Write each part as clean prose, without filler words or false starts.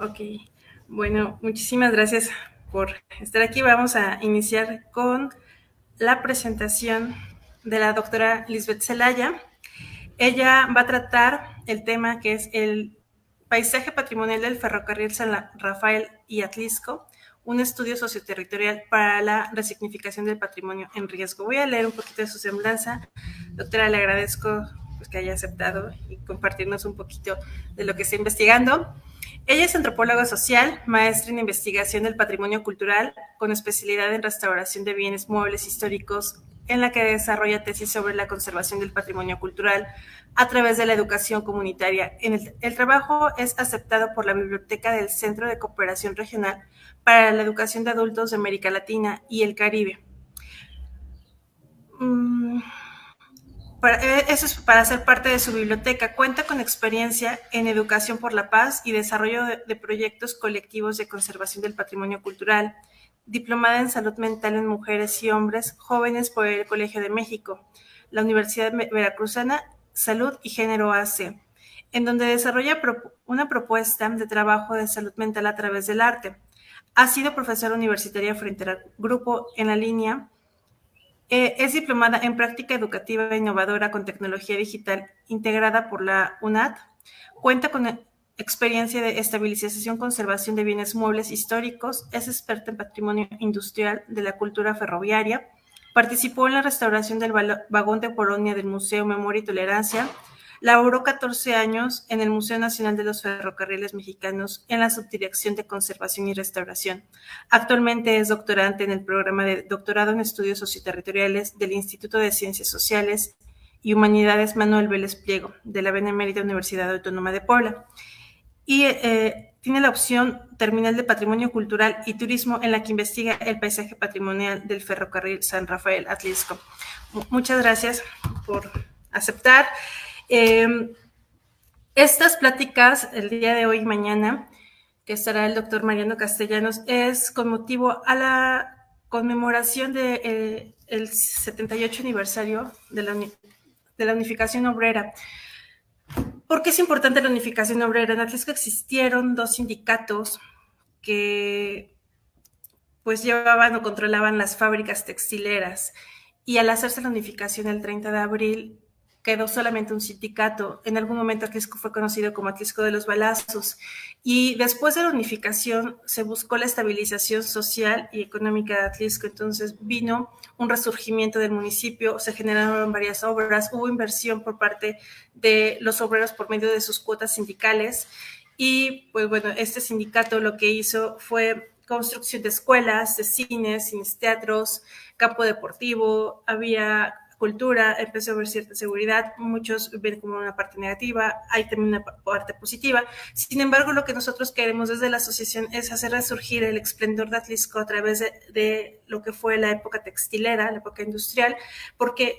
Ok, bueno, muchísimas gracias por estar aquí. Vamos a iniciar con la presentación de la doctora Lisbeth Zelaya. Ella va a tratar el tema que es el paisaje patrimonial del ferrocarril San Rafael y Atlisco, un estudio socioterritorial para la resignificación del patrimonio en riesgo. Voy a leer un poquito de su semblanza. Doctora, le agradezco pues, que haya aceptado y compartirnos un poquito de lo que está investigando. Ella es antropóloga social, maestra en investigación del patrimonio cultural, con especialidad en restauración de bienes muebles históricos, en la que desarrolla tesis sobre la conservación del patrimonio cultural a través de la educación comunitaria. El trabajo es aceptado por la Biblioteca del Centro de Cooperación Regional para la Educación de Adultos de América Latina y el Caribe. Eso es para ser parte de su biblioteca. Cuenta con experiencia en educación por la paz y desarrollo de proyectos colectivos de conservación del patrimonio cultural. Diplomada en salud mental en mujeres y hombres jóvenes por el Colegio de México, la Universidad Veracruzana, Salud y Género AC, en donde desarrolla una propuesta de trabajo de salud mental a través del arte. Ha sido profesora universitaria frente al grupo en la línea. Es diplomada en práctica educativa innovadora con tecnología digital integrada por la UNAD. Cuenta con experiencia de estabilización y conservación de bienes muebles históricos. Es experta en patrimonio industrial de la cultura ferroviaria. Participó en la restauración del vagón de Polonia del Museo Memoria y Tolerancia. Laboró 14 años en el Museo Nacional de los Ferrocarriles Mexicanos en la Subdirección de Conservación y Restauración. Actualmente es doctorante en el programa de doctorado en estudios socioterritoriales del Instituto de Ciencias Sociales y Humanidades Manuel Vélez Pliego de la Benemérita Universidad Autónoma de Puebla. Y tiene la opción terminal de Patrimonio Cultural y Turismo en la que investiga el paisaje patrimonial del ferrocarril San Rafael Atlisco. Muchas gracias por aceptar. Estas pláticas el día de hoy y mañana, que estará el doctor Mariano Castellanos, es con motivo a la conmemoración del 78 aniversario de la unificación obrera. ¿Por qué es importante la unificación obrera? En Atlisco existieron dos sindicatos que pues llevaban o controlaban las fábricas textileras, y al hacerse la unificación el 30 de abril quedó solamente un sindicato. En algún momento Atlisco fue conocido como Atlisco de los Balazos, y después de la unificación se buscó la estabilización social y económica de Atlisco. Entonces vino un resurgimiento del municipio, se generaron varias obras, hubo inversión por parte de los obreros por medio de sus cuotas sindicales, y pues bueno, este sindicato lo que hizo fue construcción de escuelas, de cines, teatros, campo deportivo, había cultura, empezó a haber cierta seguridad. Muchos ven como una parte negativa, hay también una parte positiva. Sin embargo, lo que nosotros queremos desde la asociación es hacer resurgir el esplendor de Atlisco a través de lo que fue la época textilera, la época industrial, porque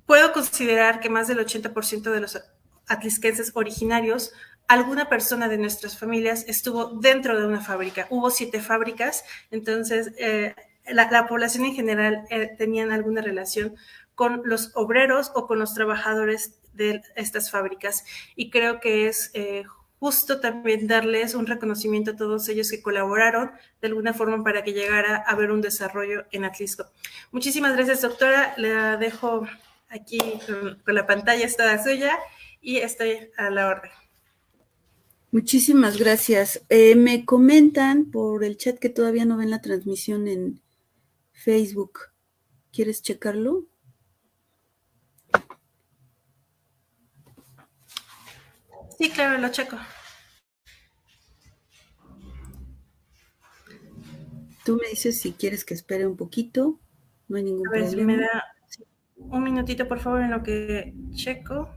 puedo considerar que más del 80% de los atlisquenses originarios, alguna persona de nuestras familias estuvo dentro de una fábrica. Hubo 7 fábricas, entonces la población en general tenían alguna relación con los obreros o con los trabajadores de estas fábricas, y creo que es justo también darles un reconocimiento a todos ellos que colaboraron de alguna forma para que llegara a haber un desarrollo en Atlisco. Muchísimas gracias, doctora. La dejo aquí con la pantalla, es toda suya y estoy a la orden. Muchísimas gracias. Me comentan por el chat que todavía no ven la transmisión en Facebook. ¿Quieres checarlo? Sí, claro, lo checo. Tú me dices si quieres que espere un poquito. No hay ningún problema. Si me da un minutito, por favor, en lo que checo.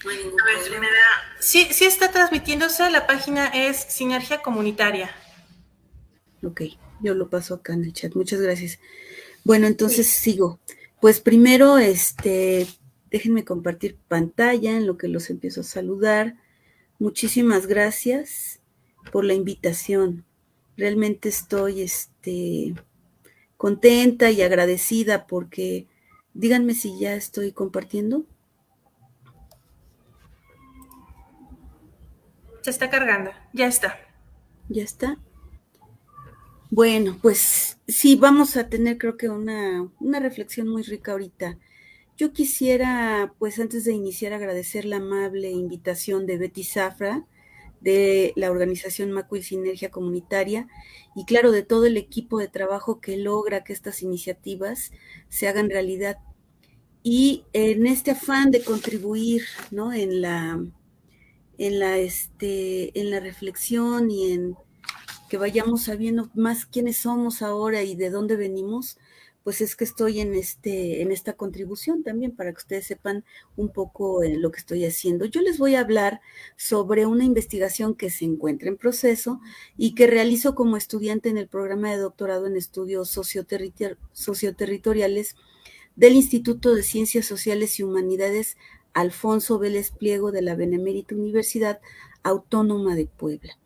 No hay ningún problema. Si me da... Sí está transmitiéndose, la página es Sinergia Comunitaria. Ok, yo lo paso acá en el chat. Muchas gracias. Bueno, entonces sigo. Pues primero, déjenme compartir pantalla en lo que los empiezo a saludar. Muchísimas gracias por la invitación. Realmente estoy contenta y agradecida porque, díganme si ya estoy compartiendo. Se está cargando, ya está. ¿Ya está? Bueno, pues sí, vamos a tener creo que una reflexión muy rica ahorita. Yo quisiera, pues antes de iniciar, agradecer la amable invitación de Betty Zafra, de la organización Macuil Sinergia Comunitaria, y claro, de todo el equipo de trabajo que logra que estas iniciativas se hagan realidad. Y en este afán de contribuir, ¿no? En la reflexión y en que vayamos sabiendo más quiénes somos ahora y de dónde venimos, pues es que estoy en esta contribución también para que ustedes sepan un poco lo que estoy haciendo. Yo les voy a hablar sobre una investigación que se encuentra en proceso y que realizo como estudiante en el programa de doctorado en estudios socioterritoriales del Instituto de Ciencias Sociales y Humanidades Alfonso Vélez Pliego de la Benemérita Universidad Autónoma de Puebla.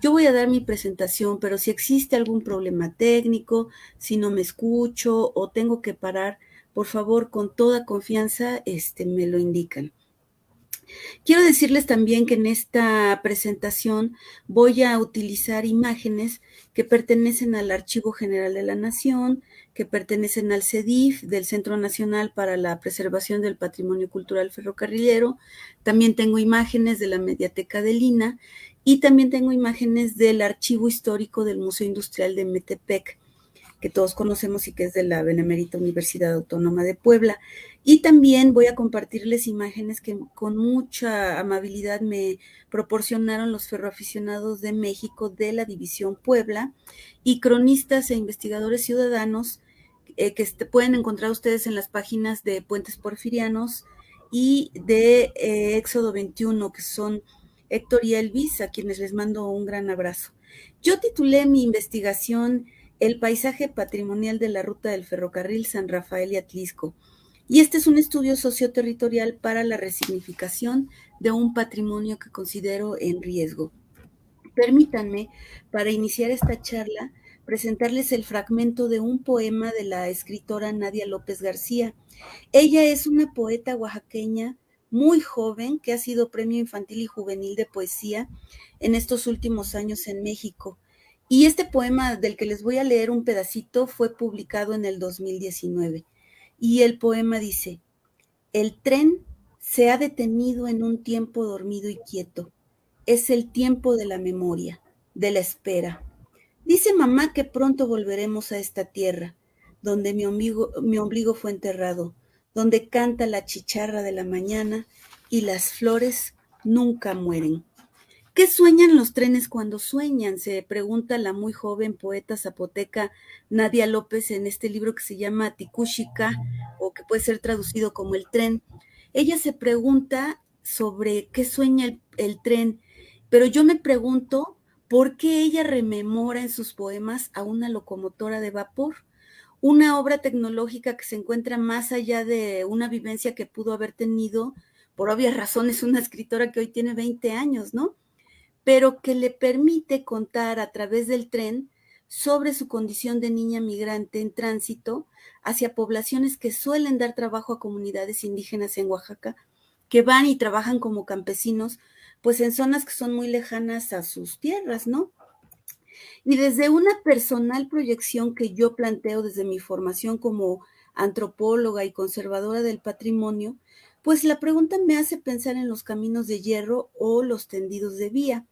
Yo voy a dar mi presentación, pero si existe algún problema técnico, si no me escucho o tengo que parar, por favor, con toda confianza, me lo indican. Quiero decirles también que en esta presentación voy a utilizar imágenes que pertenecen al Archivo General de la Nación, que pertenecen al CEDIF, del Centro Nacional para la Preservación del Patrimonio Cultural Ferrocarrilero. También tengo imágenes de la Mediateca de Lina y también tengo imágenes del Archivo Histórico del Museo Industrial de Metepec, que todos conocemos y que es de la Benemérita Universidad Autónoma de Puebla. Y también voy a compartirles imágenes que con mucha amabilidad me proporcionaron los ferroaficionados de México de la División Puebla y cronistas e investigadores ciudadanos que pueden encontrar ustedes en las páginas de Puentes Porfirianos y de Éxodo 21, que son Héctor y Elvis, a quienes les mando un gran abrazo. Yo titulé mi investigación El paisaje patrimonial de la ruta del ferrocarril San Rafael y Atlisco. Y este es un estudio socioterritorial para la resignificación de un patrimonio que considero en riesgo. Permítanme, para iniciar esta charla, presentarles el fragmento de un poema de la escritora Nadia López García. Ella es una poeta oaxaqueña muy joven que ha sido Premio Infantil y Juvenil de Poesía en estos últimos años en México. Y este poema del que les voy a leer un pedacito fue publicado en el 2019. Y el poema dice: el tren se ha detenido en un tiempo dormido y quieto. Es el tiempo de la memoria, de la espera. Dice mamá que pronto volveremos a esta tierra, donde mi ombligo fue enterrado, donde canta la chicharra de la mañana y las flores nunca mueren. ¿Qué sueñan los trenes cuando sueñan?, se pregunta la muy joven poeta zapoteca Nadia López en este libro que se llama Tikushika, o que puede ser traducido como El tren. Ella se pregunta sobre qué sueña el tren, pero yo me pregunto por qué ella rememora en sus poemas a una locomotora de vapor, una obra tecnológica que se encuentra más allá de una vivencia que pudo haber tenido, por obvias razones, una escritora que hoy tiene 20 años, ¿no?, pero que le permite contar a través del tren sobre su condición de niña migrante en tránsito hacia poblaciones que suelen dar trabajo a comunidades indígenas en Oaxaca, que van y trabajan como campesinos, pues en zonas que son muy lejanas a sus tierras, ¿no? Y desde una personal proyección que yo planteo desde mi formación como antropóloga y conservadora del patrimonio, pues la pregunta me hace pensar en los caminos de hierro o los tendidos de vía,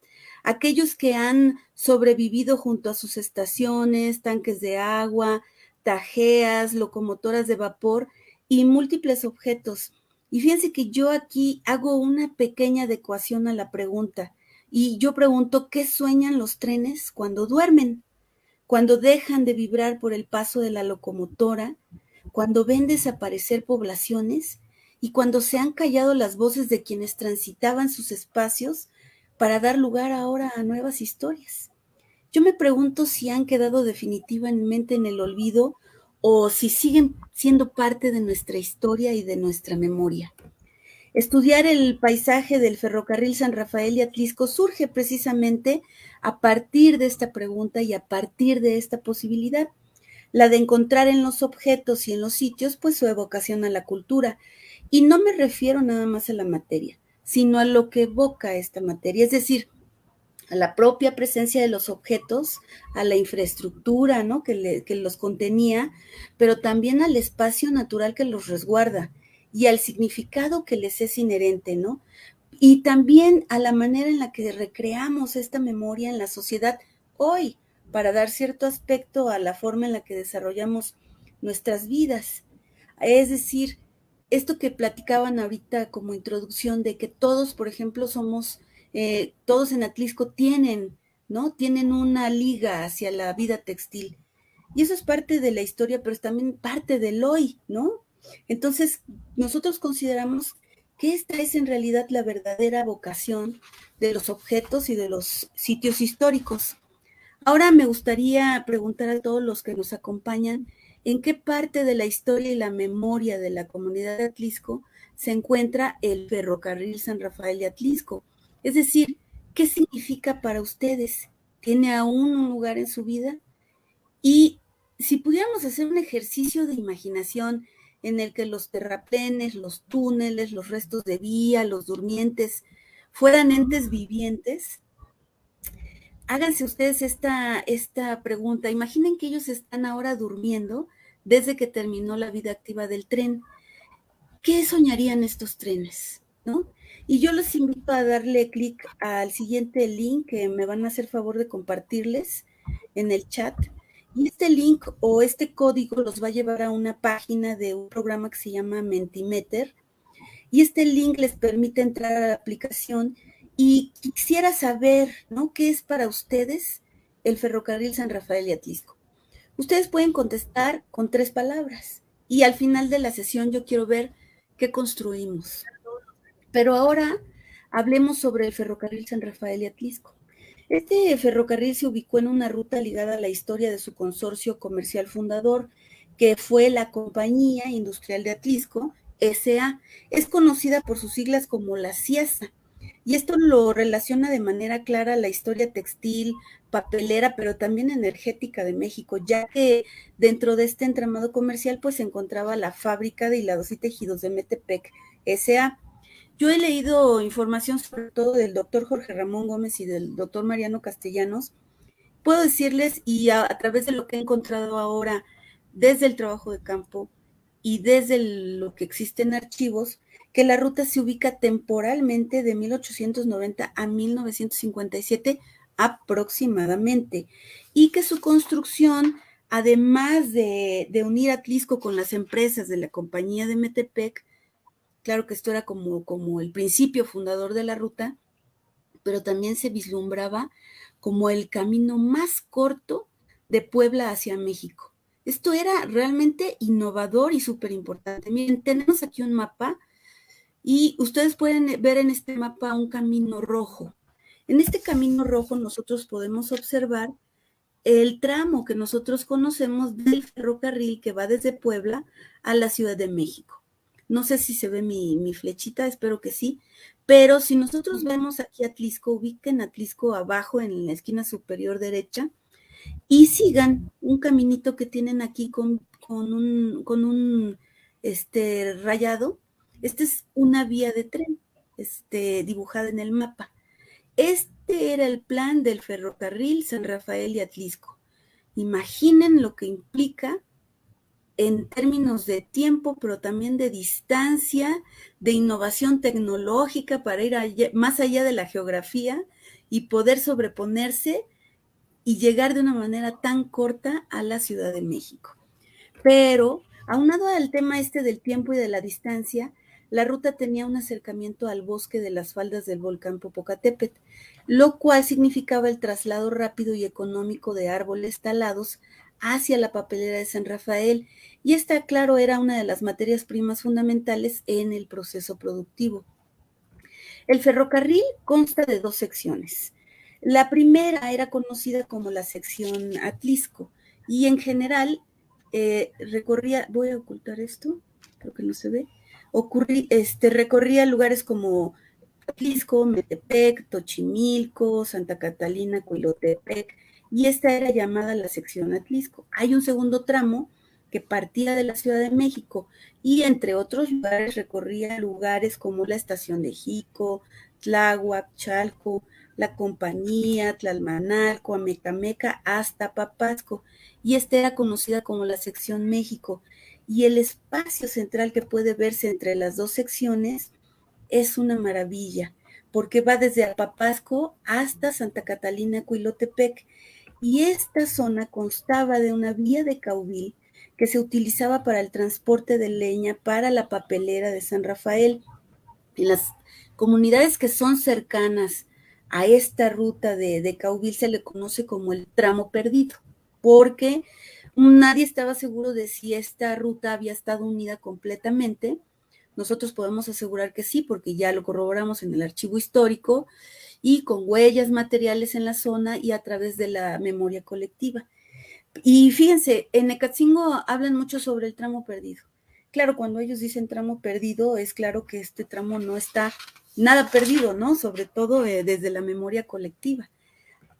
aquellos que han sobrevivido junto a sus estaciones, tanques de agua, tajeas, locomotoras de vapor y múltiples objetos. Y fíjense que yo aquí hago una pequeña adecuación a la pregunta. Y yo pregunto, ¿qué sueñan los trenes cuando duermen? Cuando dejan de vibrar por el paso de la locomotora, cuando ven desaparecer poblaciones y cuando se han callado las voces de quienes transitaban sus espacios para dar lugar ahora a nuevas historias. Yo me pregunto si han quedado definitivamente en el olvido o si siguen siendo parte de nuestra historia y de nuestra memoria. Estudiar el paisaje del ferrocarril San Rafael y Atlisco surge precisamente a partir de esta pregunta y a partir de esta posibilidad, la de encontrar en los objetos y en los sitios pues su evocación a la cultura. Y no me refiero nada más a la materia, sino a lo que evoca esta materia, es decir, a la propia presencia de los objetos, a la infraestructura, ¿no? Que los contenía, pero también al espacio natural que los resguarda y al significado que les es inherente, ¿no? Y también a la manera en la que recreamos esta memoria en la sociedad hoy, para dar cierto aspecto a la forma en la que desarrollamos nuestras vidas. Es decir, esto que platicaban ahorita como introducción de que todos, por ejemplo, todos en Atlisco tienen, ¿no? Tienen una liga hacia la vida textil. Y eso es parte de la historia, pero es también parte del hoy, ¿no? Entonces, nosotros consideramos que esta es en realidad la verdadera vocación de los objetos y de los sitios históricos. Ahora me gustaría preguntar a todos los que nos acompañan en qué parte de la historia y la memoria de la comunidad de Atlisco se encuentra el ferrocarril San Rafael de Atlisco. Es decir, ¿qué significa para ustedes? ¿Tiene aún un lugar en su vida? Y si pudiéramos hacer un ejercicio de imaginación en el que los terraplenes, los túneles, los restos de vía, los durmientes, fueran entes vivientes, háganse ustedes esta pregunta. Imaginen que ellos están ahora durmiendo desde que terminó la vida activa del tren. ¿Qué soñarían estos trenes? ¿No? Y yo los invito a darle clic al siguiente link que me van a hacer favor de compartirles en el chat. Y este link o este código los va a llevar a una página de un programa que se llama Mentimeter. Y este link les permite entrar a la aplicación y quisiera saber, ¿no? ¿Qué es para ustedes el ferrocarril San Rafael y Atlisco? Ustedes pueden contestar con 3 palabras y al final de la sesión yo quiero ver qué construimos. Pero ahora hablemos sobre el ferrocarril San Rafael y Atlisco. Este ferrocarril se ubicó en una ruta ligada a la historia de su consorcio comercial fundador, que fue la Compañía Industrial de Atlisco, S.A. Es conocida por sus siglas como la CIASA, y esto lo relaciona de manera clara a la historia textil, papelera, pero también energética de México, ya que dentro de este entramado comercial pues se encontraba la fábrica de hilados y tejidos de Metepec, S.A. Yo he leído información sobre todo del doctor Jorge Ramón Gómez y del doctor Mariano Castellanos. Puedo decirles, y a través de lo que he encontrado ahora, desde el trabajo de campo y desde lo que existe en archivos, que la ruta se ubica temporalmente de 1890 a 1957 aproximadamente, y que su construcción, además de unir a Atlisco con las empresas de la compañía de Metepec, claro que esto era como el principio fundador de la ruta, pero también se vislumbraba como el camino más corto de Puebla hacia México. Esto era realmente innovador y súper importante. Miren, tenemos aquí un mapa y ustedes pueden ver en este mapa un camino rojo. En este camino rojo nosotros podemos observar el tramo que nosotros conocemos del ferrocarril que va desde Puebla a la Ciudad de México. No sé si se ve mi flechita, espero que sí, pero si nosotros vemos aquí Atlisco, ubiquen Atlisco abajo en la esquina superior derecha y sigan un caminito que tienen aquí con un rayado. Esta es una vía de tren dibujada en el mapa. Este era el plan del ferrocarril San Rafael y Atlisco. Imaginen lo que implica en términos de tiempo, pero también de distancia, de innovación tecnológica para ir más allá de la geografía y poder sobreponerse y llegar de una manera tan corta a la Ciudad de México. Pero, aunado al tema del tiempo y de la distancia, la ruta tenía un acercamiento al bosque de las faldas del volcán Popocatépetl, lo cual significaba el traslado rápido y económico de árboles talados hacia la papelera de San Rafael, y esta, claro, era una de las materias primas fundamentales en el proceso productivo. El ferrocarril consta de 2 secciones. La primera era conocida como la sección Atlisco, y en general recorría, voy a ocultar esto, creo que no se ve, recorría lugares como Atlisco, Metepec, Tochimilco, Santa Catalina, Coilotepec, y esta era llamada la sección Atlisco. Hay un segundo tramo que partía de la Ciudad de México y entre otros lugares recorría lugares como la estación de Jico, Tláhuac, Chalco, La Compañía, Tlalmanalco, Amecameca, hasta Papasco, y esta era conocida como la sección México. Y el espacio central que puede verse entre las dos secciones es una maravilla, porque va desde Apapasco hasta Santa Catalina, Cuilotepec, y esta zona constaba de una vía de cauvil que se utilizaba para el transporte de leña para la papelera de San Rafael. En las comunidades que son cercanas a esta ruta de cauvil se le conoce como el tramo perdido, porque nadie estaba seguro de si esta ruta había estado unida completamente. Nosotros podemos asegurar que sí, porque ya lo corroboramos en el archivo histórico y con huellas materiales en la zona y a través de la memoria colectiva. Y fíjense, en Ecatzingo hablan mucho sobre el tramo perdido. Claro, cuando ellos dicen tramo perdido, es claro que este tramo no está nada perdido, ¿no? Sobre todo desde la memoria colectiva.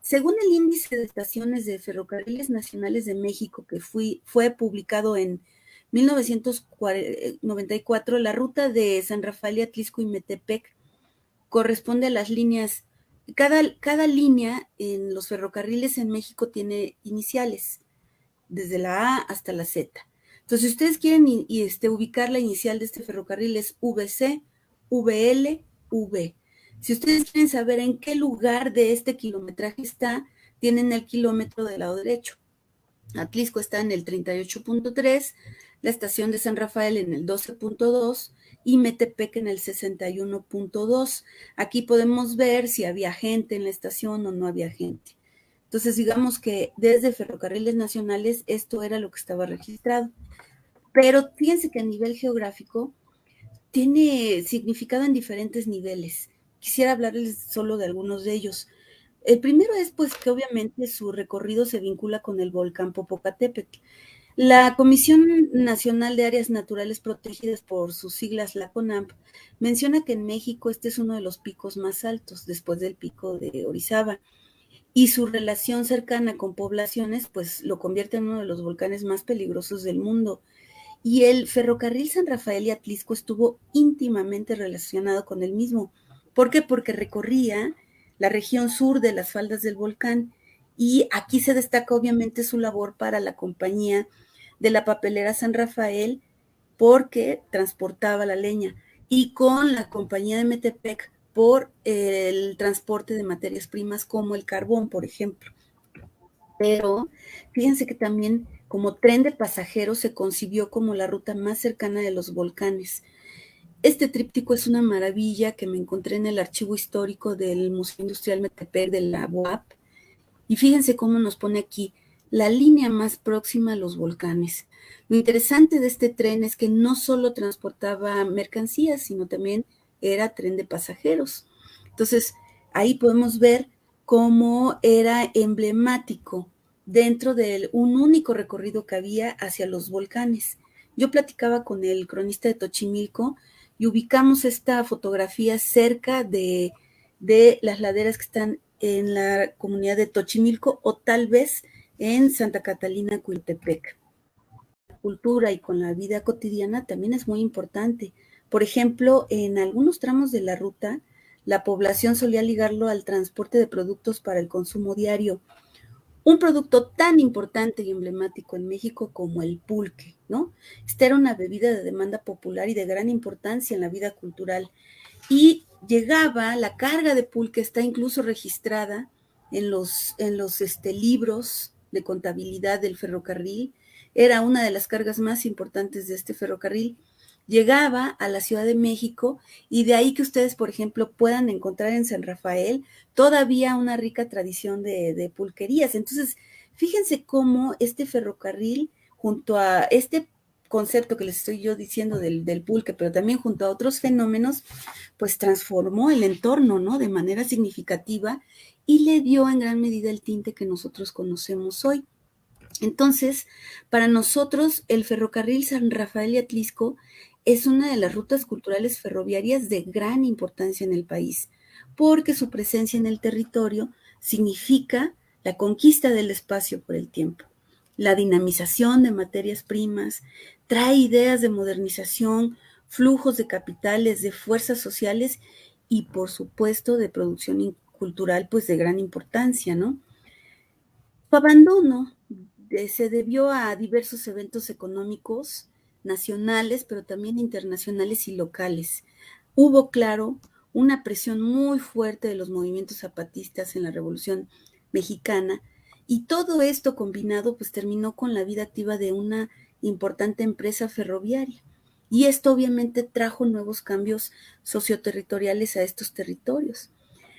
Según el índice de estaciones de Ferrocarriles Nacionales de México, que fue publicado en 1994, la ruta de San Rafael y Atlisco y Metepec corresponde a las líneas. Cada línea en los ferrocarriles en México tiene iniciales, desde la A hasta la Z. Entonces, si ustedes quieren ubicar la inicial de este ferrocarril es VC, VL, V. Si ustedes quieren saber en qué lugar de este kilometraje está, tienen el kilómetro del lado derecho. Atlisco está en el 38.3, la estación de San Rafael en el 12.2 y Metepec en el 61.2. Aquí podemos ver si había gente en la estación o no había gente. Entonces, digamos que desde Ferrocarriles Nacionales esto era lo que estaba registrado. Pero fíjense que a nivel geográfico tiene significado en diferentes niveles. Quisiera hablarles solo de algunos de ellos. El primero es pues que obviamente su recorrido se vincula con el volcán Popocatépetl. La Comisión Nacional de Áreas Naturales Protegidas, por sus siglas la CONAMP, menciona que en México este es uno de los picos más altos, después del pico de Orizaba, y su relación cercana con poblaciones pues lo convierte en uno de los volcanes más peligrosos del mundo. Y el ferrocarril San Rafael y Atlisco estuvo íntimamente relacionado con el mismo. ¿Por qué? Porque recorría la región sur de las faldas del volcán, y aquí se destaca obviamente su labor para la compañía de la papelera San Rafael, porque transportaba la leña, y con la compañía de Metepec por el transporte de materias primas como el carbón, por ejemplo. Pero fíjense que también como tren de pasajeros se concibió como la ruta más cercana de los volcanes. Este tríptico es una maravilla que me encontré en el archivo histórico del Museo Industrial Metepec de la UAP. Y fíjense cómo nos pone aquí la línea más próxima a los volcanes. Lo interesante de este tren es que no solo transportaba mercancías, sino también era tren de pasajeros. Entonces, ahí podemos ver cómo era emblemático dentro de un único recorrido que había hacia los volcanes. Yo platicaba con el cronista de Tochimilco y ubicamos esta fotografía cerca de las laderas que están en la comunidad de Tochimilco o tal vez en Santa Catalina, Cuiltepec. La cultura y con la vida cotidiana también es muy importante. Por ejemplo, en algunos tramos de la ruta, la población solía ligarlo al transporte de productos para el consumo diario. Un producto tan importante y emblemático en México como el pulque, ¿no? Esta era una bebida de demanda popular y de gran importancia en la vida cultural. Y llegaba, la carga de pulque está incluso registrada en los libros de contabilidad del ferrocarril. Era una de las cargas más importantes de este ferrocarril. Llegaba a la Ciudad de México, y de ahí que ustedes, por ejemplo, puedan encontrar en San Rafael todavía una rica tradición de pulquerías. Entonces, fíjense cómo este ferrocarril, junto a este concepto que les estoy yo diciendo del pulque, pero también junto a otros fenómenos, pues transformó el entorno, ¿no? De manera significativa, y le dio en gran medida el tinte que nosotros conocemos hoy. Entonces, para nosotros, el ferrocarril San Rafael y Atlisco es una de las rutas culturales ferroviarias de gran importancia en el país, porque su presencia en el territorio significa la conquista del espacio por el tiempo. la dinamización de materias primas, trae ideas de modernización, flujos de capitales, de fuerzas sociales y, por supuesto, de producción cultural, pues de gran importancia, ¿no? Su abandono se debió a diversos eventos económicos nacionales, pero también internacionales y locales. Hubo, claro, una presión muy fuerte de los movimientos zapatistas en la Revolución Mexicana, y todo esto combinado pues terminó con la vida activa de una importante empresa ferroviaria. Y esto obviamente trajo nuevos cambios socioterritoriales a estos territorios.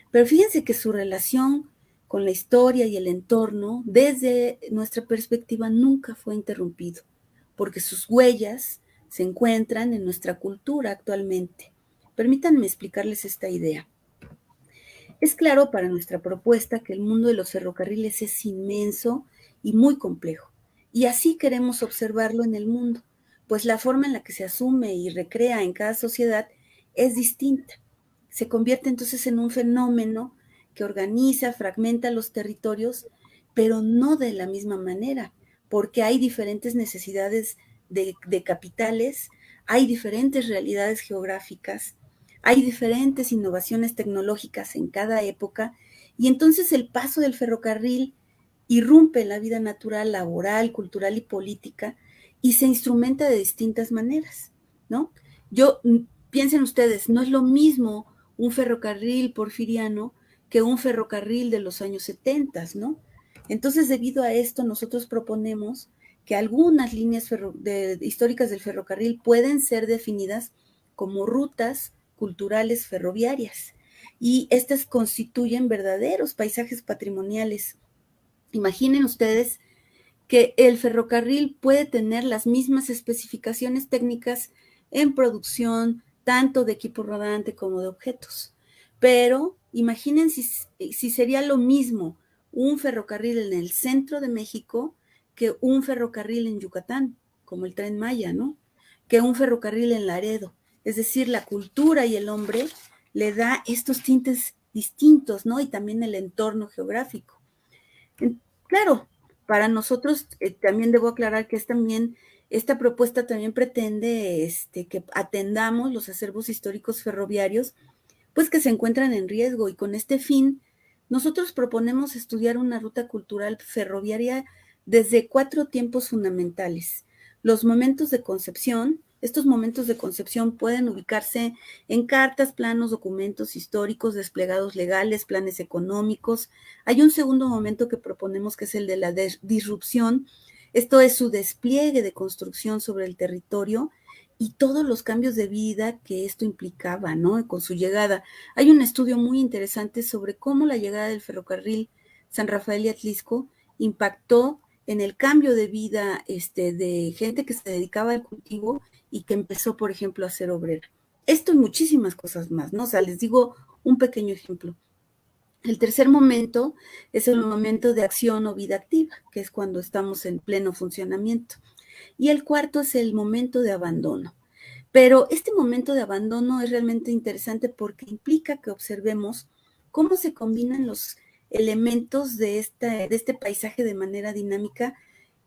Pero fíjense que su relación con la historia y el entorno, desde nuestra perspectiva, nunca fue interrumpido, porque sus huellas se encuentran en nuestra cultura actualmente. Permítanme explicarles esta idea. Es claro para nuestra propuesta que el mundo de los ferrocarriles es inmenso y muy complejo, y así queremos observarlo en el mundo, pues la forma en la que se asume y recrea en cada sociedad es distinta. Se convierte entonces en un fenómeno que organiza, fragmenta los territorios, pero no de la misma manera, porque hay diferentes necesidades de capitales, hay diferentes realidades geográficas, hay diferentes innovaciones tecnológicas en cada época, y entonces el paso del ferrocarril irrumpe en la vida natural, laboral, cultural y política, y se instrumenta de distintas maneras, ¿no? Piensen ustedes, no es lo mismo un ferrocarril porfiriano que un ferrocarril de los años 70, ¿no? Entonces, debido a esto, nosotros proponemos que algunas líneas históricas del ferrocarril pueden ser definidas como rutas culturales ferroviarias, y estas constituyen verdaderos paisajes patrimoniales. Imaginen ustedes que el ferrocarril puede tener las mismas especificaciones técnicas en producción, tanto de equipo rodante como de objetos. Pero imaginen si sería lo mismo un ferrocarril en el centro de México que un ferrocarril en Yucatán, como el Tren Maya, ¿no? Que un ferrocarril en Laredo. Es decir, la cultura y el hombre le da estos tintes distintos, ¿no? Y también el entorno geográfico. Claro, para nosotros también debo aclarar que esta propuesta también pretende que atendamos los acervos históricos ferroviarios, pues que se encuentran en riesgo, y con este fin nosotros proponemos estudiar una ruta cultural ferroviaria desde 4 tiempos fundamentales. Los momentos de concepción. Estos momentos de concepción pueden ubicarse en cartas, planos, documentos históricos, desplegados legales, planes económicos. Hay un segundo momento que proponemos, que es el de la disrupción. Esto es su despliegue de construcción sobre el territorio y todos los cambios de vida que esto implicaba, ¿no? Con su llegada. Hay un estudio muy interesante sobre cómo la llegada del ferrocarril San Rafael y Atlixco impactó en el cambio de vida de gente que se dedicaba al cultivo y que empezó, por ejemplo, a ser obrera. Esto y muchísimas cosas más, ¿no? O sea, les digo un pequeño ejemplo. El tercer momento es el momento de acción o vida activa, que es cuando estamos en pleno funcionamiento. Y el cuarto es el momento de abandono. Pero este momento de abandono es realmente interesante porque implica que observemos cómo se combinan los elementos de este paisaje de manera dinámica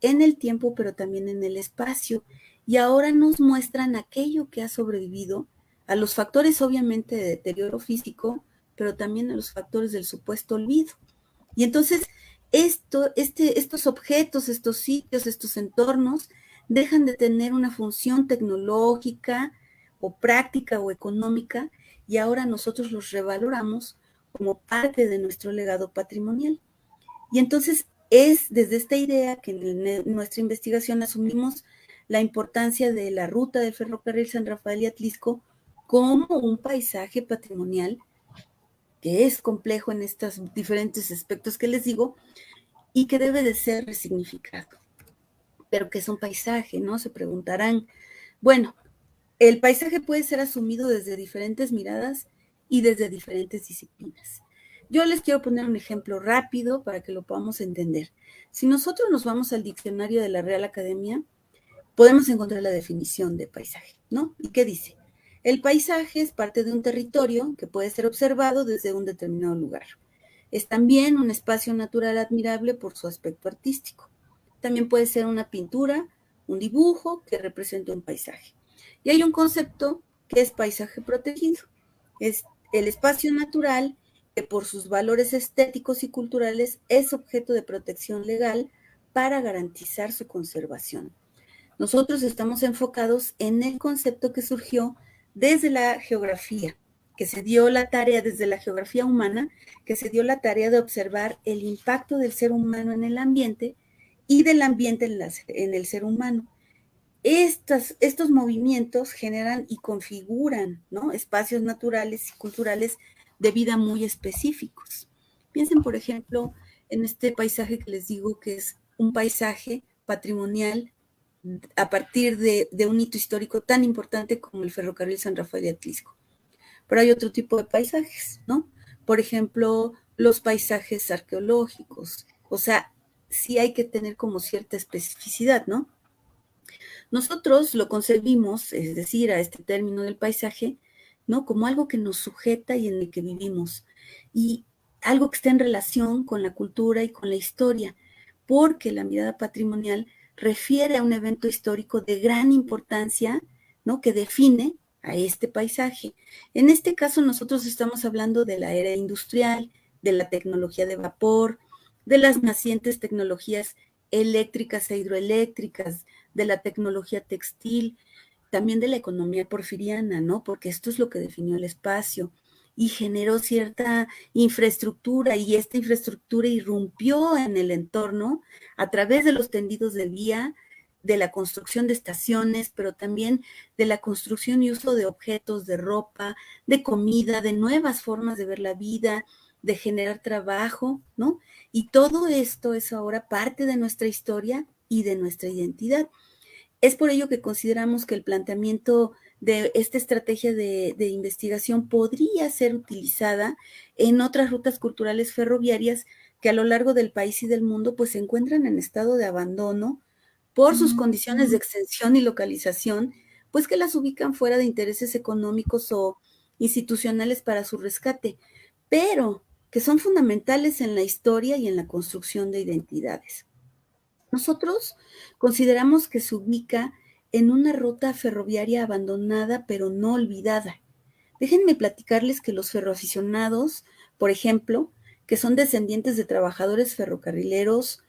en el tiempo, pero también en el espacio. Y ahora nos muestran aquello que ha sobrevivido a los factores, obviamente, de deterioro físico, pero también a los factores del supuesto olvido. Y entonces, estos objetos, estos sitios, estos entornos, dejan de tener una función tecnológica o práctica o económica, y ahora nosotros los revaloramos como parte de nuestro legado patrimonial. Y entonces es desde esta idea que en nuestra investigación asumimos la importancia de la ruta del ferrocarril San Rafael y Atlixco como un paisaje patrimonial que es complejo en estos diferentes aspectos que les digo y que debe de ser resignificado. Pero ¿qué es un paisaje, no? Se preguntarán. Bueno, el paisaje puede ser asumido desde diferentes miradas y desde diferentes disciplinas. Yo les quiero poner un ejemplo rápido para que lo podamos entender. Si nosotros nos vamos al diccionario de la Real Academia, podemos encontrar la definición de paisaje, ¿no? ¿Y qué dice? El paisaje es parte de un territorio que puede ser observado desde un determinado lugar. Es también un espacio natural admirable por su aspecto artístico. también puede ser una pintura, un dibujo que represente un paisaje. Y hay un concepto que es paisaje protegido. Es el espacio natural que por sus valores estéticos y culturales es objeto de protección legal para garantizar su conservación. Nosotros estamos enfocados en el concepto que surgió desde la geografía, que se dio la tarea, desde la geografía humana, que se dio la tarea de observar el impacto del ser humano en el ambiente y del ambiente en el ser humano. Estos movimientos generan y configuran, ¿no?, espacios naturales y culturales de vida muy específicos. Piensen, por ejemplo, en este paisaje que les digo que es un paisaje patrimonial a partir de un hito histórico tan importante como el ferrocarril San Rafael de Atlisco. Pero hay otro tipo de paisajes, ¿no? Por ejemplo, los paisajes arqueológicos. O sea, sí hay que tener como cierta especificidad, ¿no? Nosotros lo concebimos, es decir, a este término del paisaje, ¿no?, como algo que nos sujeta y en el que vivimos, y algo que está en relación con la cultura y con la historia, porque la mirada patrimonial refiere a un evento histórico de gran importancia, ¿no?, que define a este paisaje. En este caso, nosotros estamos hablando de la era industrial, de la tecnología de vapor, de las nacientes tecnologías eléctricas e hidroeléctricas, de la tecnología textil, también de la economía porfiriana, ¿no? Porque esto es lo que definió el espacio y generó cierta infraestructura, y esta infraestructura irrumpió en el entorno a través de los tendidos de vía, de la construcción de estaciones, pero también de la construcción y uso de objetos, de ropa, de comida, de nuevas formas de ver la vida, de generar trabajo, ¿no? Y todo esto es ahora parte de nuestra historia y de nuestra identidad. Es por ello que consideramos que el planteamiento de esta estrategia de investigación podría ser utilizada en otras rutas culturales ferroviarias que a lo largo del país y del mundo pues se encuentran en estado de abandono por sus condiciones de extensión y localización, pues que las ubican fuera de intereses económicos o institucionales para su rescate, pero que son fundamentales en la historia y en la construcción de identidades. Nosotros consideramos que se ubica en una ruta ferroviaria abandonada pero no olvidada. Déjenme platicarles que los ferroaficionados, por ejemplo, que son descendientes de trabajadores ferrocarrileros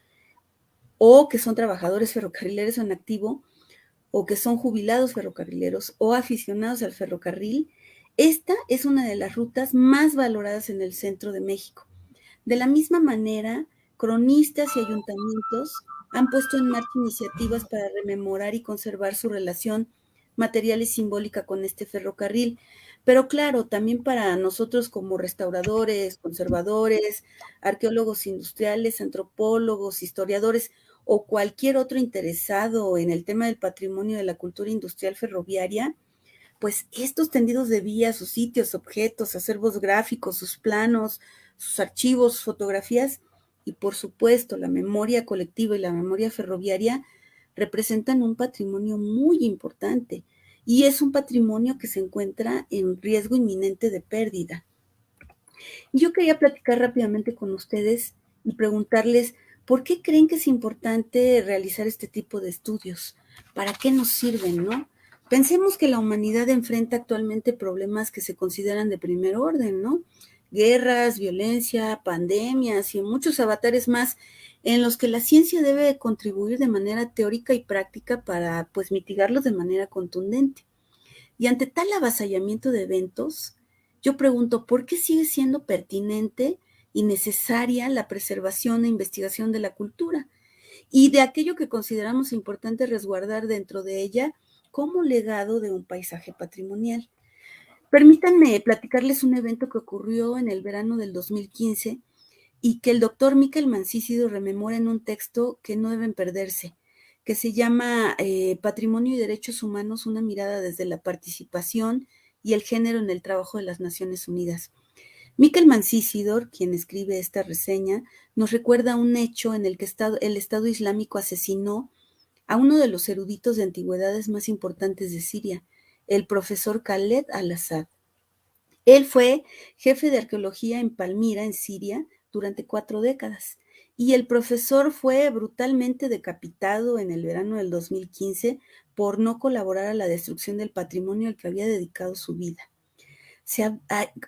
o que son trabajadores ferrocarrileros en activo o que son jubilados ferrocarrileros o aficionados al ferrocarril, esta es una de las rutas más valoradas en el centro de México. De la misma manera, cronistas y ayuntamientos han puesto en marcha iniciativas para rememorar y conservar su relación material y simbólica con este ferrocarril. Pero claro, también para nosotros como restauradores, conservadores, arqueólogos industriales, antropólogos, historiadores o cualquier otro interesado en el tema del patrimonio de la cultura industrial ferroviaria, pues estos tendidos de vías, sus sitios, objetos, acervos gráficos, sus planos, sus archivos, sus fotografías y por supuesto la memoria colectiva y la memoria ferroviaria representan un patrimonio muy importante y es un patrimonio que se encuentra en riesgo inminente de pérdida. Yo quería platicar rápidamente con ustedes y preguntarles por qué creen que es importante realizar este tipo de estudios, para qué nos sirven, ¿no? Pensemos que la humanidad enfrenta actualmente problemas que se consideran de primer orden, ¿no? Guerras, violencia, pandemias y muchos avatares más en los que la ciencia debe contribuir de manera teórica y práctica para, pues, mitigarlos de manera contundente. Y ante tal avasallamiento de eventos, yo pregunto, ¿por qué sigue siendo pertinente y necesaria la preservación e investigación de la cultura y de aquello que consideramos importante resguardar dentro de ella como legado de un paisaje patrimonial? Permítanme platicarles un evento que ocurrió en el verano del 2015 y que el doctor Miquel Mancícido rememora en un texto que no deben perderse, que se llama Patrimonio y Derechos Humanos, una mirada desde la participación y el género en el trabajo de las Naciones Unidas. Miquel Mancícido, quien escribe esta reseña, nos recuerda un hecho en el que el Estado Islámico asesinó a uno de los eruditos de antigüedades más importantes de Siria, el profesor Khaled al-Assad. Él fue jefe de arqueología en Palmira, en Siria, durante 4 décadas. Y el profesor fue brutalmente decapitado en el verano del 2015 por no colaborar a la destrucción del patrimonio al que había dedicado su vida.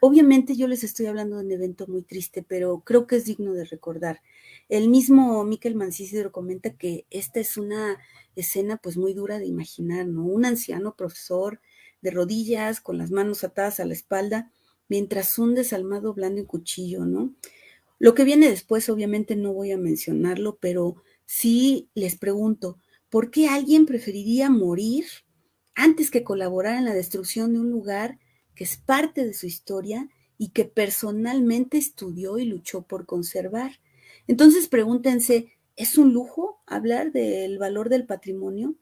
Obviamente yo les estoy hablando de un evento muy triste, pero creo que es digno de recordar. El mismo Miquel Mancisidro comenta que esta es una escena pues muy dura de imaginar, ¿no? Un anciano profesor de rodillas, con las manos atadas a la espalda, mientras un desalmado blando en cuchillo, ¿no? Lo que viene después obviamente no voy a mencionarlo, pero sí les pregunto, ¿por qué alguien preferiría morir antes que colaborar en la destrucción de un lugar que es parte de su historia y que personalmente estudió y luchó por conservar? Entonces pregúntense, ¿es un lujo hablar del valor del patrimonio?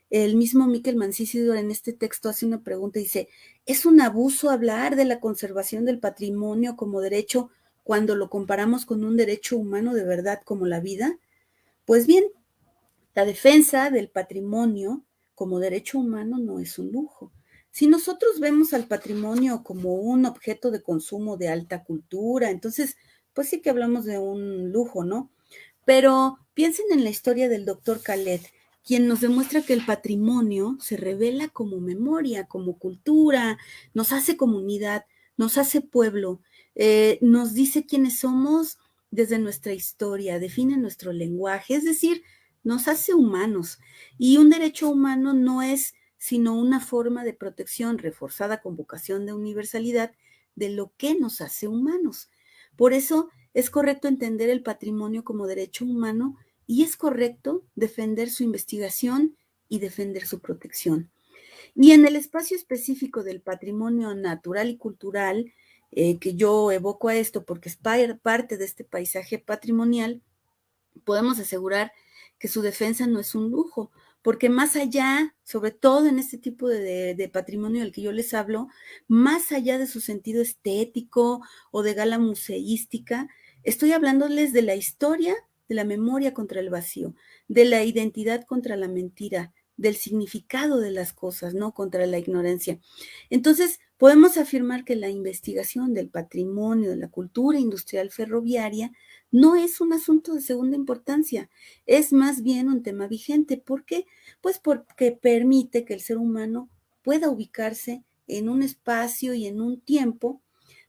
El mismo Miquel Mancisidor en este texto hace una pregunta y dice, ¿es un abuso hablar de la conservación del patrimonio como derecho cuando lo comparamos con un derecho humano de verdad como la vida? Pues bien, la defensa del patrimonio como derecho humano no es un lujo. Si nosotros vemos al patrimonio como un objeto de consumo de alta cultura, entonces, pues sí que hablamos de un lujo, ¿no? Pero piensen en la historia del doctor Khaled, quien nos demuestra que el patrimonio se revela como memoria, como cultura, nos hace comunidad, nos hace pueblo, nos dice quiénes somos desde nuestra historia, define nuestro lenguaje, es decir, nos hace humanos. Y un derecho humano no es sino una forma de protección reforzada con vocación de universalidad de lo que nos hace humanos. Por eso es correcto entender el patrimonio como derecho humano y es correcto defender su investigación y defender su protección. Y en el espacio específico del patrimonio natural y cultural, que yo evoco a esto porque es parte de este paisaje patrimonial, podemos asegurar que su defensa no es un lujo, porque más allá, sobre todo en este tipo de patrimonio del que yo les hablo, más allá de su sentido estético o de gala museística, estoy hablándoles de la historia, de la memoria contra el vacío, de la identidad contra la mentira, del significado de las cosas, ¿no? Contra la ignorancia. Entonces, podemos afirmar que la investigación del patrimonio, de la cultura industrial ferroviaria, no es un asunto de segunda importancia, es más bien un tema vigente. ¿Por qué? Pues porque permite que el ser humano pueda ubicarse en un espacio y en un tiempo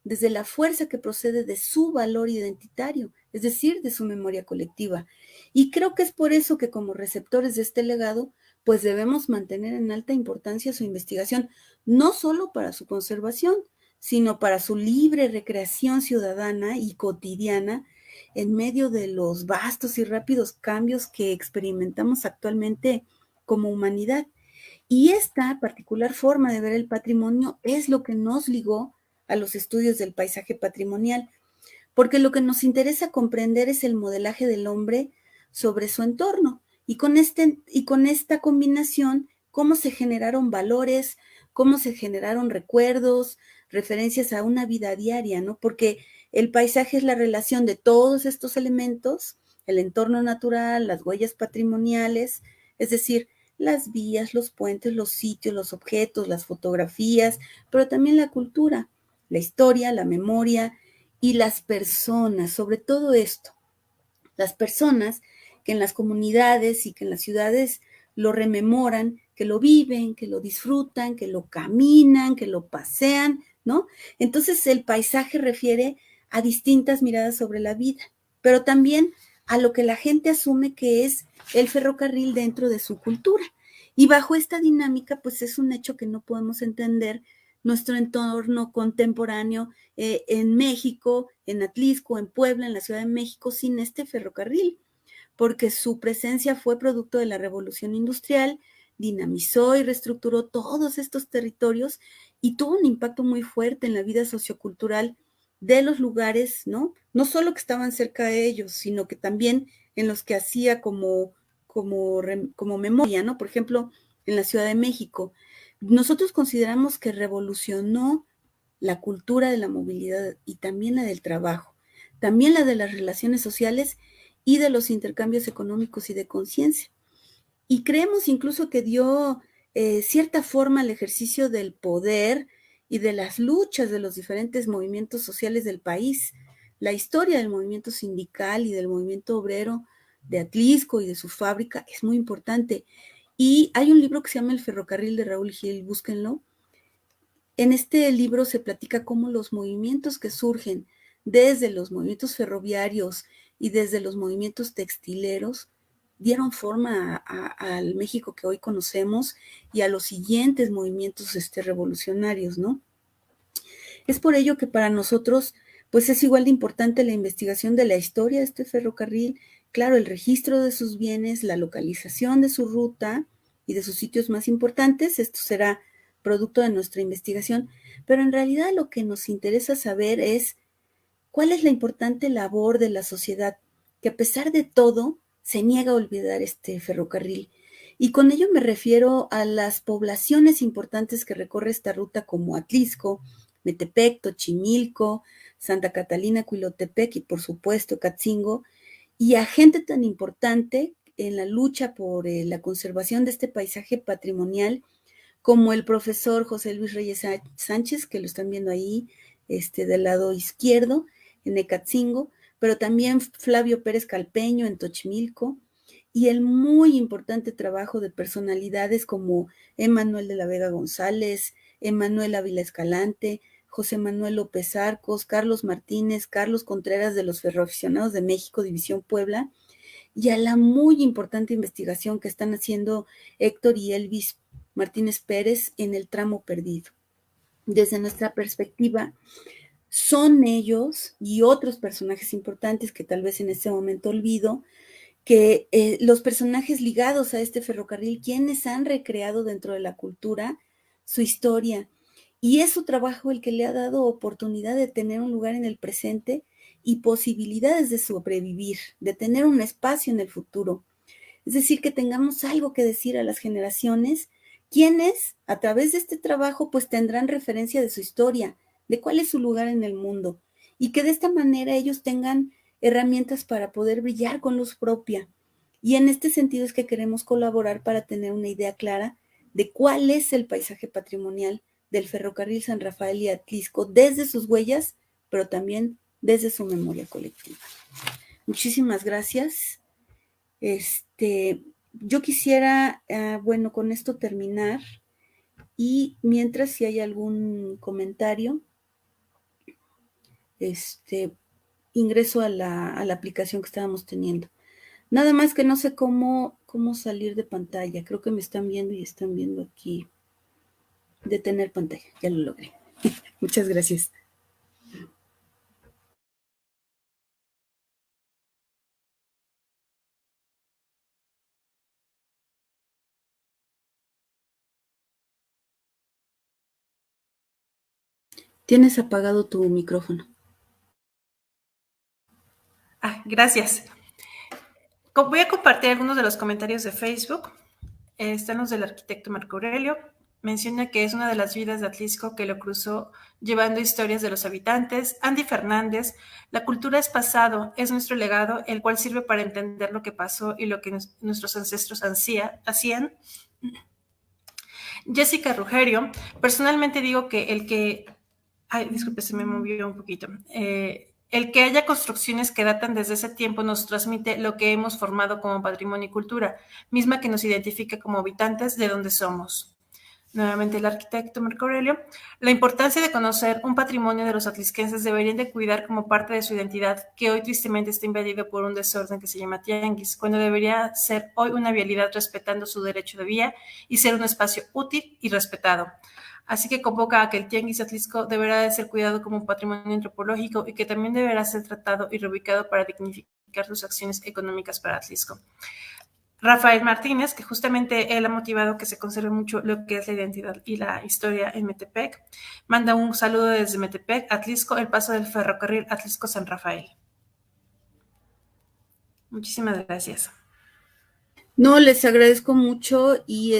desde la fuerza que procede de su valor identitario, es decir, de su memoria colectiva. Y creo que es por eso que como receptores de este legado, pues debemos mantener en alta importancia su investigación, no solo para su conservación, sino para su libre recreación ciudadana y cotidiana en medio de los vastos y rápidos cambios que experimentamos actualmente como humanidad. Y esta particular forma de ver el patrimonio es lo que nos ligó a los estudios del paisaje patrimonial, porque lo que nos interesa comprender es el modelaje del hombre sobre su entorno y con esta combinación cómo se generaron valores, cómo se generaron recuerdos, referencias a una vida diaria, ¿no? Porque el paisaje es la relación de todos estos elementos, el entorno natural, las huellas patrimoniales, es decir, las vías, los puentes, los sitios, los objetos, las fotografías, pero también la cultura, la historia, la memoria y las personas, sobre todo esto, las personas que en las comunidades y que en las ciudades lo rememoran, que lo viven, que lo disfrutan, que lo caminan, que lo pasean, ¿no? Entonces el paisaje refiere a distintas miradas sobre la vida, pero también a lo que la gente asume que es el ferrocarril dentro de su cultura. Y bajo esta dinámica, pues es un hecho que no podemos entender nuestro entorno contemporáneo en México, en Atlisco, en Puebla, en la Ciudad de México, sin este ferrocarril, porque su presencia fue producto de la revolución industrial, dinamizó y reestructuró todos estos territorios y tuvo un impacto muy fuerte en la vida sociocultural de los lugares, ¿no? No solo que estaban cerca de ellos, sino que también en los que hacía como memoria, ¿no? Por ejemplo, en la Ciudad de México. Nosotros consideramos que revolucionó la cultura de la movilidad y también la del trabajo, también la de las relaciones sociales y de los intercambios económicos y de conciencia. Y creemos incluso que dio cierta forma al ejercicio del poder y de las luchas de los diferentes movimientos sociales del país. la historia del movimiento sindical y del movimiento obrero de Atlisco y de su fábrica es muy importante. Y hay un libro que se llama El ferrocarril de Raúl Gil, búsquenlo. En este libro se platica cómo los movimientos que surgen desde los movimientos ferroviarios y desde los movimientos textileros dieron forma al México que hoy conocemos y a los siguientes movimientos revolucionarios, ¿no? Es por ello que para nosotros, pues es igual de importante la investigación de la historia de este ferrocarril, claro, el registro de sus bienes, la localización de su ruta y de sus sitios más importantes. Esto será producto de nuestra investigación, pero en realidad lo que nos interesa saber es cuál es la importante labor de la sociedad que a pesar de todo se niega a olvidar este ferrocarril. Y con ello me refiero a las poblaciones importantes que recorre esta ruta como Atlisco, Metepec, Tochimilco, Santa Catalina, Cuilotepec y por supuesto Catzingo, y a gente tan importante en la lucha por la conservación de este paisaje patrimonial como el profesor José Luis Reyes Sánchez, que lo están viendo ahí del lado izquierdo, en Ecatzingo, pero también Flavio Pérez Calpeño en Tochimilco, y el muy importante trabajo de personalidades como Emanuel de la Vega González, Emanuel Ávila Escalante, José Manuel López Arcos, Carlos Martínez, Carlos Contreras de los Ferroaficionados de México, División Puebla, y a la muy importante investigación que están haciendo Héctor y Elvis Martínez Pérez en el tramo perdido. Desde nuestra perspectiva, son ellos y otros personajes importantes que tal vez en este momento olvido, que los personajes ligados a este ferrocarril, quienes han recreado dentro de la cultura su historia. Y es su trabajo el que le ha dado oportunidad de tener un lugar en el presente y posibilidades de sobrevivir, de tener un espacio en el futuro. Es decir, que tengamos algo que decir a las generaciones, quienes a través de este trabajo pues tendrán referencia de su historia, de cuál es su lugar en el mundo, y que de esta manera ellos tengan herramientas para poder brillar con luz propia. Y en este sentido es que queremos colaborar para tener una idea clara de cuál es el paisaje patrimonial del ferrocarril San Rafael y Atlisco desde sus huellas, pero también desde su memoria colectiva. Muchísimas gracias. Yo quisiera, bueno, con esto terminar, y mientras si hay algún comentario, ingreso a la aplicación que estábamos teniendo. Nada más que no sé cómo salir de pantalla. Creo que me están viendo y están viendo aquí detener pantalla. Ya lo logré. Muchas gracias. Tienes apagado tu micrófono. Gracias. Voy a compartir algunos de los comentarios de Facebook. Están los del arquitecto Marco Aurelio. Menciona que es una de las vidas de Atlisco que lo cruzó llevando historias de los habitantes. Andy Fernández, la cultura es pasado, es nuestro legado, el cual sirve para entender lo que pasó y lo que nuestros ancestros hacían. Jessica Rugerio, personalmente digo que disculpe, se me movió un poquito. El que haya construcciones que datan desde ese tiempo nos transmite lo que hemos formado como patrimonio y cultura, misma que nos identifica como habitantes de donde somos. Nuevamente el arquitecto Marco Aurelio. La importancia de conocer un patrimonio de los atlisquenses deberían de cuidar como parte de su identidad, que hoy tristemente está invadido por un desorden que se llama tianguis, cuando debería ser hoy una vialidad respetando su derecho de vía y ser un espacio útil y respetado. Así que convoca a que el tianguis Atlisco deberá de ser cuidado como un patrimonio antropológico y que también deberá ser tratado y reubicado para dignificar sus acciones económicas para Atlisco. Rafael Martínez, que justamente él ha motivado que se conserve mucho lo que es la identidad y la historia en Metepec, manda un saludo desde Metepec, Atlisco, el paso del ferrocarril Atlisco-San Rafael. Muchísimas gracias. No, les agradezco mucho y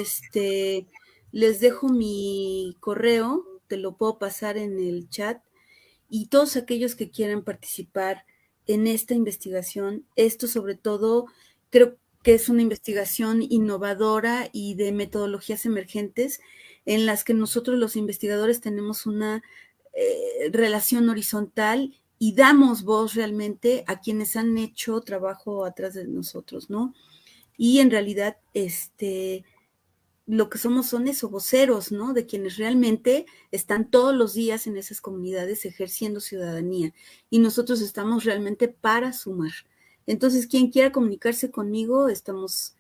les dejo mi correo, te lo puedo pasar en el chat, y todos aquellos que quieran participar en esta investigación, esto sobre todo creo que es una investigación innovadora y de metodologías emergentes en las que nosotros los investigadores tenemos una relación horizontal y damos voz realmente a quienes han hecho trabajo atrás de nosotros, ¿no? Y en realidad, lo que somos son esos voceros, ¿no? De quienes realmente están todos los días en esas comunidades ejerciendo ciudadanía. Y nosotros estamos realmente para sumar. Entonces, quien quiera comunicarse conmigo, estamos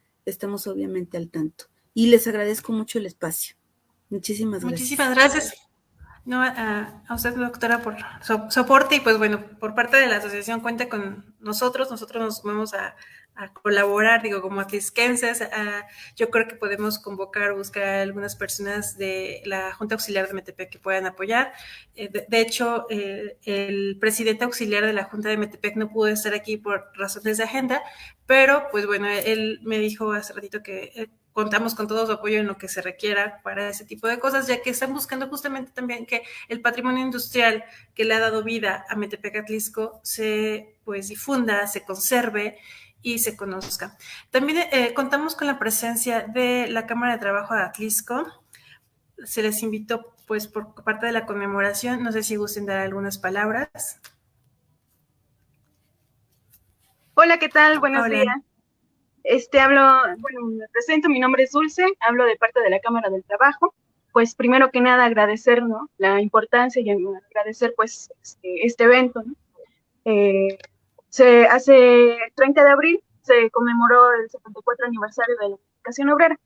obviamente al tanto. Y les agradezco mucho el espacio. Muchísimas gracias. Muchísimas gracias. No, a usted, doctora, por soporte y pues bueno, por parte de la asociación cuenta con nosotros nos vamos a colaborar, digo, como atlisquenses, yo creo que podemos convocar o buscar a algunas personas de la Junta Auxiliar de Metepec que puedan apoyar. De hecho, el presidente auxiliar de la Junta de Metepec no pudo estar aquí por razones de agenda, pero pues bueno, él me dijo hace ratito que contamos con todo su apoyo en lo que se requiera para ese tipo de cosas, ya que están buscando justamente también que el patrimonio industrial que le ha dado vida a Metepec Atlisco se pues difunda, se conserve y se conozca. También contamos con la presencia de la Cámara de Trabajo de Atlisco. Se les invitó pues por parte de la conmemoración, no sé si gusten dar algunas palabras. Hola, ¿qué tal? Buenos días. Me presento, mi nombre es Dulce, hablo de parte de la Cámara del Trabajo. Pues primero que nada agradecer, ¿no?, la importancia y agradecer pues este evento, ¿no? Hace 30 de abril se conmemoró el 74 aniversario de la Unificación Obrera.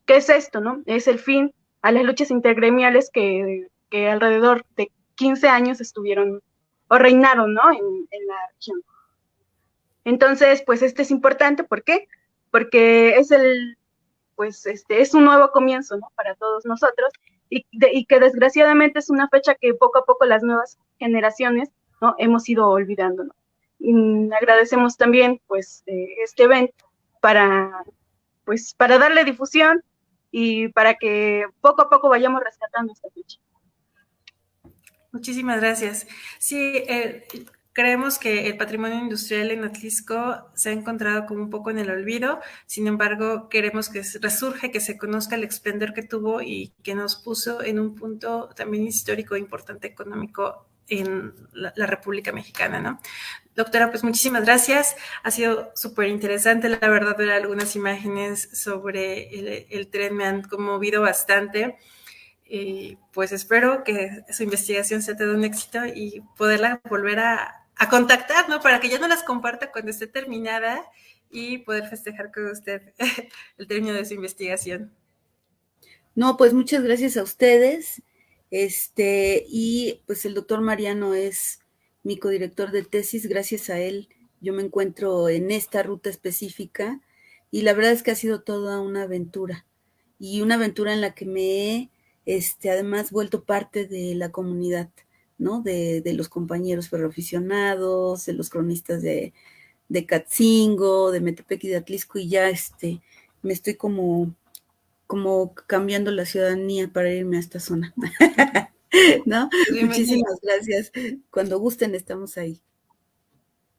¿Qué es esto, no? Es el fin a las luchas intergremiales que alrededor de 15 años estuvieron o reinaron, ¿no?, en la región. Entonces, pues es importante, ¿por qué? Porque es es un nuevo comienzo, ¿no?, para todos nosotros, y que desgraciadamente es una fecha que poco a poco las nuevas generaciones, ¿no?, hemos ido olvidando, ¿no? Y agradecemos también, pues, este evento para darle difusión y para que poco a poco vayamos rescatando esta fecha. Muchísimas gracias. Sí, creemos que el patrimonio industrial en Atlisco se ha encontrado como un poco en el olvido, sin embargo, queremos que resurja, que se conozca el esplendor que tuvo y que nos puso en un punto también histórico importante económico en la República Mexicana, ¿no? Doctora, pues muchísimas gracias. Ha sido súper interesante, la verdad, ver algunas imágenes sobre el tren me han conmovido bastante. Y pues espero que su investigación sea todo un éxito y poderla volver a contactar, ¿no? Para que ya no las comparta cuando esté terminada y poder festejar con usted el término de su investigación. No, pues muchas gracias a ustedes. Y pues el doctor Mariano es mi codirector de tesis. Gracias a él yo me encuentro en esta ruta específica y la verdad es que ha sido toda una aventura y una aventura en la que me he además vuelto parte de la comunidad, ¿no? De los compañeros ferroaficionados, de los cronistas de Catzingo, de Metepec y de Atlisco, y ya me estoy como cambiando la ciudadanía para irme a esta zona. ¿No? Muchísimas gracias. Cuando gusten, estamos ahí.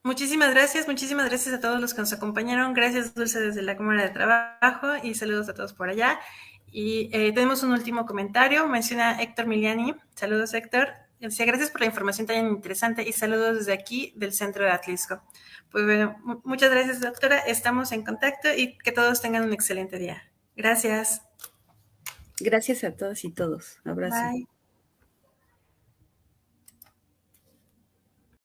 Muchísimas gracias a todos los que nos acompañaron. Gracias, Dulce, desde la Cámara de Trabajo, y saludos a todos por allá. Y tenemos un último comentario, menciona Héctor Miliani. Saludos, Héctor. Decía, gracias por la información tan interesante y saludos desde aquí, del centro de Atlisco. Pues bueno, muchas gracias, doctora. Estamos en contacto y que todos tengan un excelente día. Gracias. Gracias a todas y todos. Abrazo. Bye.